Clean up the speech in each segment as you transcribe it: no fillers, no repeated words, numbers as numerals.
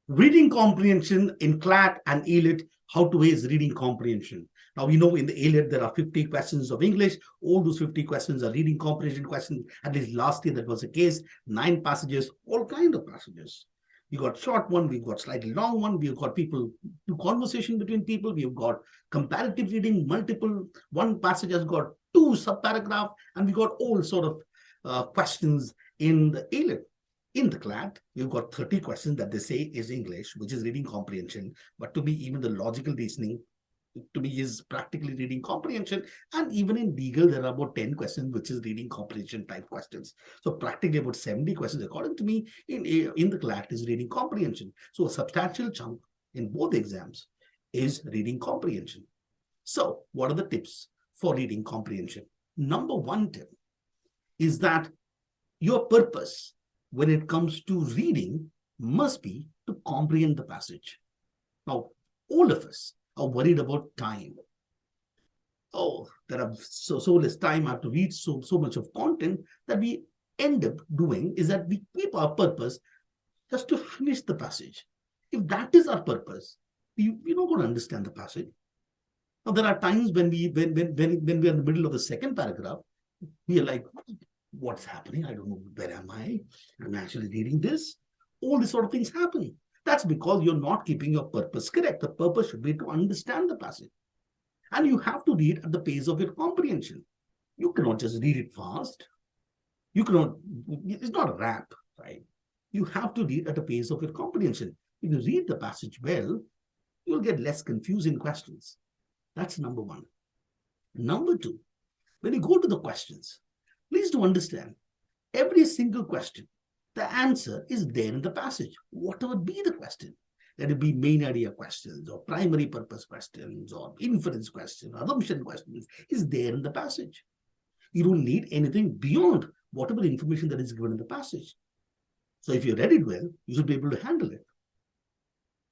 Reading comprehension in CLAT and AILET, how to raise reading comprehension. Now, we know in the AILET, there are 50 questions of English. All those 50 questions are reading comprehension questions. At least last year, that was the case. 9 passages, all kinds of passages. We got short one, we've got slightly long one, we've got people, conversation between people, we've got comparative reading, multiple, one passage has got 2 subparagraphs, and we got all sort of questions in the AILET. In the CLAT, you've got 30 questions that they say is English, which is reading comprehension, but to me, even the logical reasoning, to me, is practically reading comprehension. And even in legal, there are about 10 questions, which is reading comprehension type questions. So practically about 70 questions, according to me, in the CLAT is reading comprehension. So a substantial chunk in both exams is reading comprehension. So what are the tips for reading comprehension? Number 1 tip is that your purpose when it comes to reading must be to comprehend the passage. Now, all of us are worried about time. Oh, there are so less time. I have to read so much of content that we end up doing is that we keep our purpose just to finish the passage. If that is our purpose, we're not going to understand the passage. Now, there are times when we are in the middle of the second paragraph, we are like, what's happening? I don't know. Where am I? I'm actually reading this. All these sort of things happen. That's because you're not keeping your purpose correct. The purpose should be to understand the passage. And you have to read at the pace of your comprehension. You cannot just read it fast. You cannot, it's not a rap, right? You have to read at the pace of your comprehension. If you read the passage well, you'll get less confusing questions. That's number 1. Number 2, when you go to the questions, please do understand, every single question, the answer is there in the passage, whatever be the question. Let it be main idea questions or primary purpose questions or inference questions, assumption questions, is there in the passage. You don't need anything beyond whatever information that is given in the passage. So if you read it well, you should be able to handle it,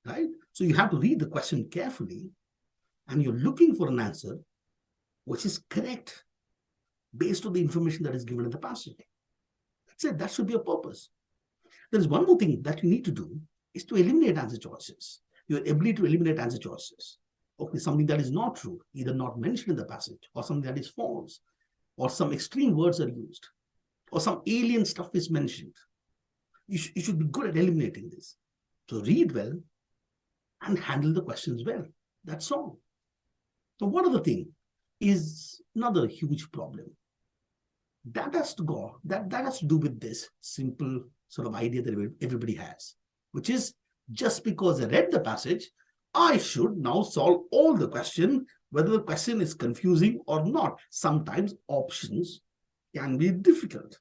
right? So you have to read the question carefully, and you're looking for an answer which is correct based on the information that is given in the passage. That's it. That should be a purpose. There is one more thing that you need to do is to eliminate answer choices. Your ability to eliminate answer choices. Okay, something that is not true, either not mentioned in the passage, or something that is false, or some extreme words are used, or some alien stuff is mentioned. You should be good at eliminating this. So read well and handle the questions well. That's all. So one other thing is another huge problem. That has to do with this simple sort of idea that everybody has, which is just because I read the passage, I should now solve all the question, whether the question is confusing or not. Sometimes options can be difficult.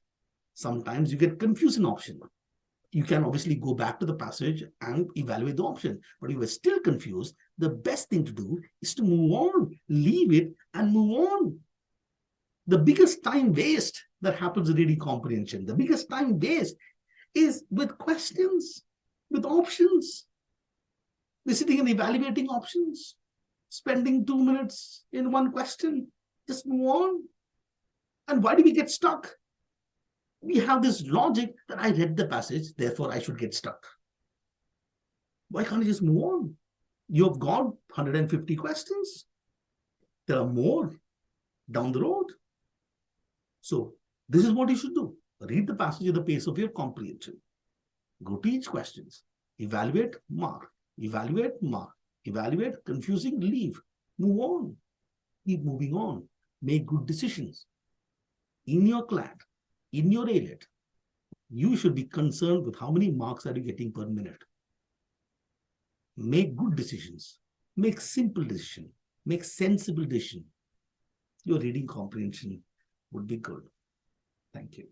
Sometimes you get confusing option. You can obviously go back to the passage and evaluate the option. But if you're still confused, the best thing to do is to move on, leave it and move on. The biggest time waste that happens in reading comprehension, the biggest time waste is with questions, with options. We're sitting and evaluating options, spending 2 minutes in one question, just move on. And why do we get stuck? We have this logic that I read the passage, therefore I should get stuck. Why can't you just move on? You've got 150 questions. There are more down the road. So this is what you should do. Read the passage at the pace of your comprehension. Go to each questions. Evaluate, mark. Evaluate, mark. Evaluate, confusing, leave. Move on. Keep moving on. Make good decisions. In your CLAT, in your AILET, you should be concerned with how many marks are you getting per minute. Make good decisions. Make simple decisions. Make sensible decisions. Your reading comprehension would be good. Thank you.